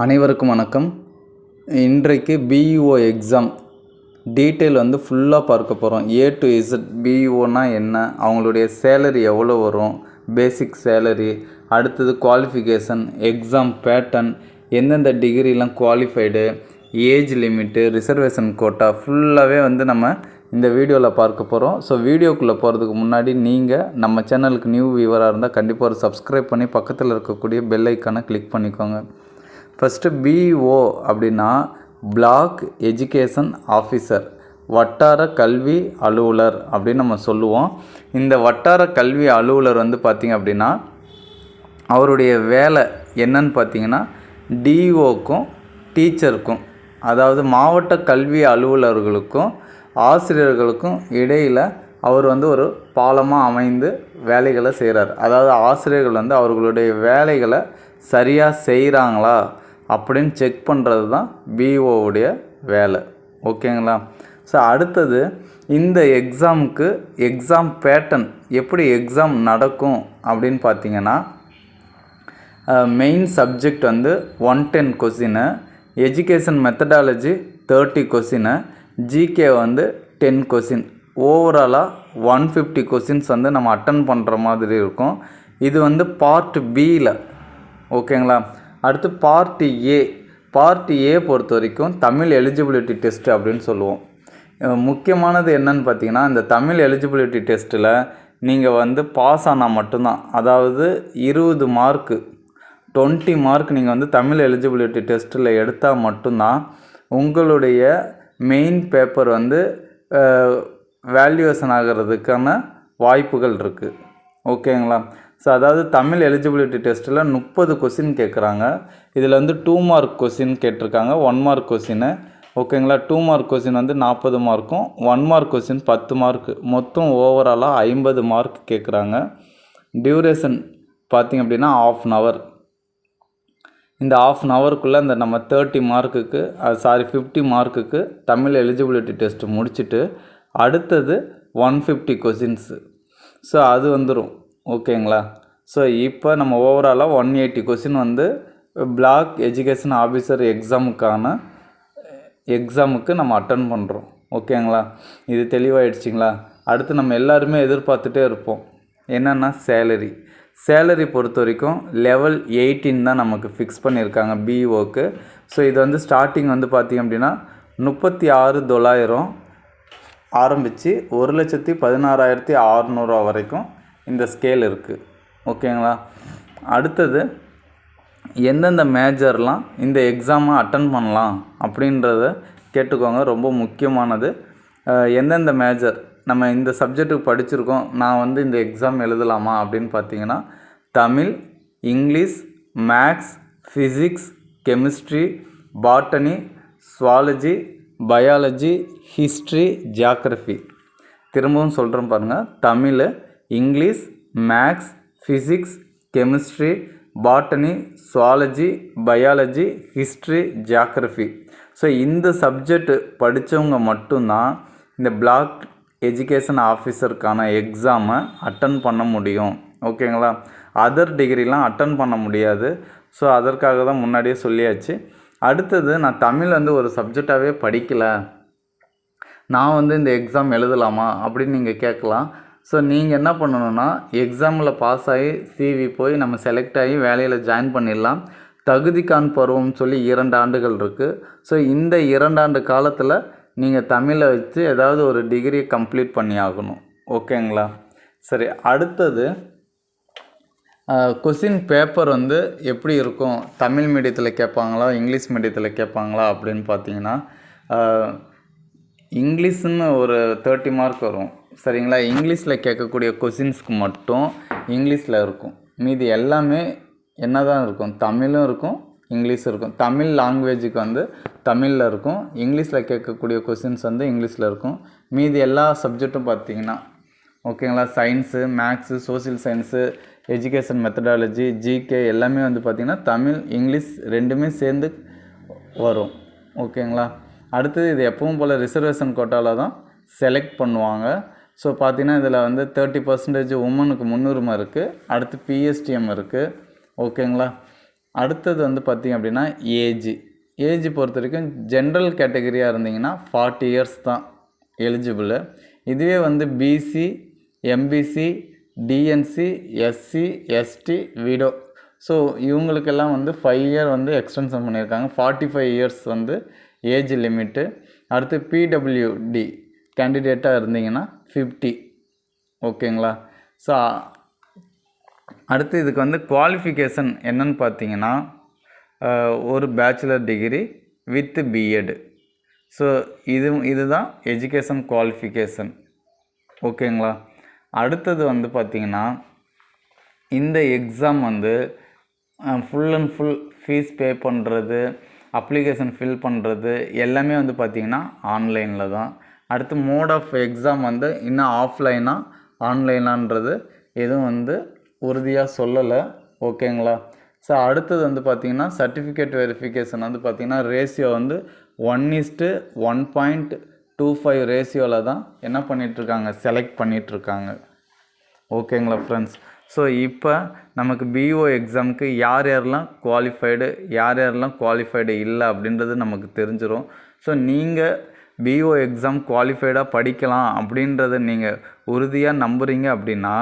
அனைவருக்கும் வணக்கம். இன்றைக்கு பிஇஓ எக்ஸாம் டீட்டெயில் ஃபுல்லாக பார்க்க போகிறோம். A to Z. பிஇஓனா என்ன, அவங்களுடைய சேலரி எவ்வளோ வரும், பேசிக் சேலரி, அடுத்தது குவாலிஃபிகேஷன், எக்ஸாம் பேட்டர்ன், எந்தெந்த டிகிரிலாம் qualified, age limit, reservation quota ஃபுல்லாகவே நம்ம இந்த வீடியோவில் பார்க்க போகிறோம். ஸோ வீடியோக்குள்ளே போகிறதுக்கு முன்னாடி நீங்கள் நம்ம சேனலுக்கு நியூ வியூவராக இருந்தால் கண்டிப்பாக ஒரு சப்ஸ்கிரைப் பண்ணி பக்கத்தில் இருக்கக்கூடிய பெல் ஐக்கானை கிளிக் பண்ணிக்கோங்க. ஃபஸ்ட்டு பிஇஓ அப்படின்னா பிளாக் எஜுகேஷன் ஆஃபீஸர், வட்டார கல்வி அலுவலர் அப்படின்னு நம்ம சொல்லுவோம். இந்த வட்டார கல்வி அலுவலர் பார்த்திங்க அப்படின்னா அவருடைய வேலை என்னன்னு பார்த்திங்கன்னா டிஓக்கும் டீச்சருக்கும், அதாவது மாவட்ட கல்வி அலுவலர்களுக்கும் ஆசிரியர்களுக்கும் இடையில் அவர் ஒரு பாலமாக அமைந்து வேலைகளை செய்கிறார். அதாவது ஆசிரியர்கள் அவர்களுடைய வேலைகளை சரியாக செய்கிறாங்களா அப்படின்னு செக் பண்ணுறது தான் பிஓவுடைய வேலை. ஓகேங்களா? ஸோ அடுத்தது இந்த எக்ஸாமுக்கு எக்ஸாம் பேட்டர்ன் எப்படி எக்ஸாம் நடக்கும் அப்படின்னு பார்த்தீங்கன்னா, main subject 110 question, education methodology 30 question, GK 10 question, ஓவராலாக 150 கொஸ்டின்ஸ் நம்ம அட்டன் பண்ணுற மாதிரி இருக்கும். இது பார்ட் பியில். ஓகேங்களா? அடுத்து பார்ட் ஏ பொறுத்த வரைக்கும் தமிழ் எலிஜிபிலிட்டி டெஸ்ட் அப்படின்னு சொல்லுவோம். முக்கியமானது என்னன்னு பார்த்தீங்கன்னா, இந்த தமிழ் எலிஜிபிலிட்டி டெஸ்ட்டில் நீங்கள் பாஸ் ஆனால் மட்டும்தான், அதாவது 20 மார்க்கு 20 மார்க் நீங்கள் தமிழ் எலிஜிபிலிட்டி டெஸ்ட்டில் எடுத்தால் மட்டும்தான் உங்களுடைய மெயின் பேப்பர் வேல்யூவேஷன் ஆகிறதுக்கான வாய்ப்புகள் இருக்குது. ஓகேங்களா? ஸோ அதாவது தமிழ் எலிஜிபிலிட்டி டெஸ்ட்டில் 30 கொஸ்டின் கேட்குறாங்க. இதில் 2 மார்க் கொஸ்டின் கேட்டிருக்காங்க, 1 மார்க் கொஸ்டின். ஓகேங்களா? 2 மார்க் கொஸ்டின் 40 மார்க்கும், 1 மார்க் கொஸ்டின் 10 மார்க்கு, மொத்தம் ஓவராலாக 50 மார்க் கேட்குறாங்க. டியூரேஷன் பார்த்திங்க அப்படின்னா 1/2 hour. இந்த 1/2 hourக்குள்ளே நம்ம 30 மார்க்குக்கு 50 மார்க்குக்கு தமிழ் எலிஜிபிலிட்டி டெஸ்ட்டு முடிச்சுட்டு அடுத்தது 150 கொஸ்டின்ஸு. ஸோ அது வந்துடும். ஓகேங்களா? ஸோ இப்போ நம்ம ஓவராலாக 180 கொஸ்டின் பிளாக் எஜுகேஷன் ஆஃபீஸர் எக்ஸாமுக்கு நம்ம அட்டன் பண்ணுறோம். ஓகேங்களா? இது தெளிவாகிடுச்சிங்களா? அடுத்து நம்ம எல்லாருமே எதிர்பார்த்துட்டே இருப்போம் என்னென்னா சேலரி பொறுத்த வரைக்கும் லெவல் 18 தான் நமக்கு ஃபிக்ஸ் பண்ணியிருக்காங்க பிஇஓக்கு. ஸோ இது ஸ்டார்டிங் பார்த்திங்க அப்படின்னா 36,900 ஆரம்பித்து 1,16,600 வரைக்கும் இந்த ஸ்கேல் இருக்குது. ஓகேங்களா? அடுத்தது எந்தெந்த மேஜர்லாம் இந்த எக்ஸாமை அட்டன் பண்ணலாம் அப்படின்றத கேட்டுக்கோங்க, ரொம்ப முக்கியமானது. எந்தெந்த மேஜர் நம்ம இந்த சப்ஜெக்ட்டுக்கு படிச்சிருக்கோம், நான் இந்த எக்ஸாம் எழுதலாமா அப்படின்னு பார்த்தீங்கன்னா, Tamil, English, maths, physics, chemistry, botany, zoology, biology, history, geography. திரும்பவும் சொல்கிறேன் பாருங்கள். Tamil, English, maths, physics, chemistry, botany, zoology, biology, history, geography. So இந்த சப்ஜெக்ட் படித்தவங்க மட்டும்தான் இந்த பிளாக் எஜுகேஷன் ஆஃபீஸருக்கான எக்ஸாமை அட்டன் பண்ண முடியும். ஓகேங்களா? அதர் டிகிரிலாம் அட்டன் பண்ண முடியாது. ஸோ அதற்காக தான் முன்னாடியே சொல்லியாச்சு. அடுத்தது நான் தமிழ் ஒரு சப்ஜெக்டாகவே படிக்கலை, நான் இந்த எக்ஸாம் எழுதலாமா அப்படின்னு நீங்கள் கேட்கலாம். ஸோ நீங்கள் என்ன பண்ணணுன்னா, எக்ஸாமில் பாஸ் ஆகி சிவி போய் நம்ம செலக்ட் ஆகி வேலையில் ஜாயின் பண்ணிடலாம். தகுதிக்கான் பருவம்னு சொல்லி 2 ஆண்டுகள் இருக்குது. ஸோ இந்த 2 ஆண்டு காலத்தில் நீங்கள் தமிழை வச்சு ஏதாவது ஒரு டிகிரியை கம்ப்ளீட் பண்ணி ஆகணும். ஓகேங்களா? சரி, அடுத்தது கொஸ்டின் பேப்பர் எப்படி இருக்கும், தமிழ் மீடியத்தில் கேட்பாங்களா இங்கிலீஷ் மீடியத்தில் கேட்பாங்களா அப்படின்னு பார்த்தீங்கன்னா, இங்கிலீஷ்னு ஒரு 30 மார்க் வரும். சரிங்களா? இங்கிலீஷில் கேட்கக்கூடிய கொஸ்டின்ஸ்க்கு மட்டும் இங்கிலீஷில் இருக்கும். மீதி எல்லாமே என்ன தான் இருக்கும், தமிழும் இருக்கும் இங்கிலீஷும் இருக்கும். தமிழ் லாங்குவேஜுக்கு தமிழில் இருக்கும், இங்கிலீஷில் கேட்கக்கூடிய கொஸ்டின்ஸ் இங்கிலீஷில் இருக்கும். மீதி எல்லா சப்ஜெக்ட்டும் பார்த்திங்கன்னா, ஓகேங்களா, science, maths, social science, education methodology, GK எல்லாமே பார்த்திங்கன்னா தமிழ் இங்கிலீஷ் ரெண்டுமே சேர்ந்து வரும். ஓகேங்களா? அடுத்தது இது எப்பவும் போல் ரிசர்வேஷன் கோட்டாவில் தான் செலக்ட் பண்ணுவாங்க. ஸோ பார்த்திங்கன்னா இதில் 30% உமனுக்கு முன்னுரிமை இருக்குது. அடுத்து பிஎஸ்டிஎம் இருக்குது. ஓகேங்களா? அடுத்தது வந்து பார்த்திங்க அப்படின்னா ஏஜ் பொறுத்த வரைக்கும் ஜென்ரல் கேட்டகரியாக இருந்தீங்கன்னா 40 இயர்ஸ் தான் எலிஜிபிள். இதுவே வந்து BC, MBC, DNC, SC, ST, widow, so இவங்களுக்கெல்லாம் வந்து 5 இயர் வந்து எக்ஸ்டென்ஷன் பண்ணியிருக்காங்க. 45 இயர்ஸ் வந்து ஏஜ் லிமிட்டு. அடுத்து பிடபிள்யூடி கேண்டிடேட்டாக இருந்தீங்கன்னா 50. ஓகேங்களா? ஸோ அடுத்து இதுக்கு வந்து குவாலிஃபிகேஷன் என்னன்னு பார்த்தீங்கன்னா ஒரு bachelor degree with BEd. So இதுதான் எஜுகேஷன் குவாலிஃபிகேஷன். ஓகேங்களா? அடுத்தது வந்து பார்த்திங்கன்னா இந்த எக்ஸாம் வந்து full and full fees pay பண்ணுறது, அப்ளிகேஷன் ஃபில் பண்ணுறது எல்லாமே வந்து பார்த்திங்கன்னா ஆன்லைனில் தான். அடுத்து மோட் ஆஃப் எக்ஸாம் வந்து இன்னும் ஆஃப்லைனாக ஆன்லைனான்றது எதுவும் வந்து உறுதியாக சொல்லலை. ஓகேங்களா? ஸோ அடுத்தது வந்து பார்த்திங்கன்னா சர்டிஃபிகேட் வெரிஃபிகேஷன் வந்து பார்த்திங்கன்னா ரேஷியோ வந்து 1:1.25 ரேஷியோவில் தான் என்ன பண்ணிகிட்ருக்காங்க, செலக்ட் பண்ணிகிட்ருக்காங்க. ஓகேங்களா ஃப்ரெண்ட்ஸ்? ஸோ இப்போ நமக்கு பிஓ எக்ஸாமுக்கு யார் யாரெல்லாம் குவாலிஃபைடு இல்லை அப்படின்றது நமக்கு தெரிஞ்சிடும். ஸோ நீங்கள் பிஓ எக்ஸாம் குவாலிஃபைடாக படிக்கலாம் அப்படின்றத நீங்கள் உறுதியாக நம்புகிறீங்க அப்படின்னா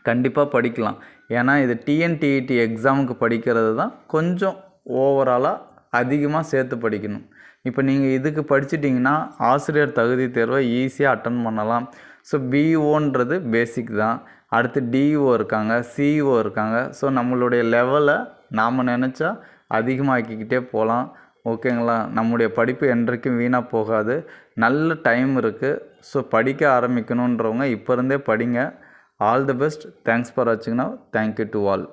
கண்டிப்பாக படிக்கலாம். ஏன்னா இது டிஎன்டிஇடி எக்ஸாமுக்கு படிக்கிறது தான் கொஞ்சம் ஓவராலாக அதிகமாக சேர்த்து படிக்கணும். இப்போ நீங்கள் இதுக்கு படிச்சிட்டிங்கன்னா ஆசிரியர் தகுதி தேர்வை ஈஸியாக அட்டன் பண்ணலாம். ஸோ பிஓன்றது பேசிக் தான். அடுத்து டிஓ இருக்காங்க, சிஓ இருக்காங்க. ஸோ நம்மளுடைய லெவலை நாம் நினச்சா அதிகமாக்கிக்கிட்டே போகலாம். ஓகேங்களா? நம்முடைய படிப்பு என்றைக்கும் வீணாக போகாது. நல்ல டைம் இருக்குது. ஸோ படிக்க ஆரம்பிக்கணுன்றவங்க இப்போ இருந்தே படிங்க. All the best. Thanks for வாட்சிங். Now thank you to all.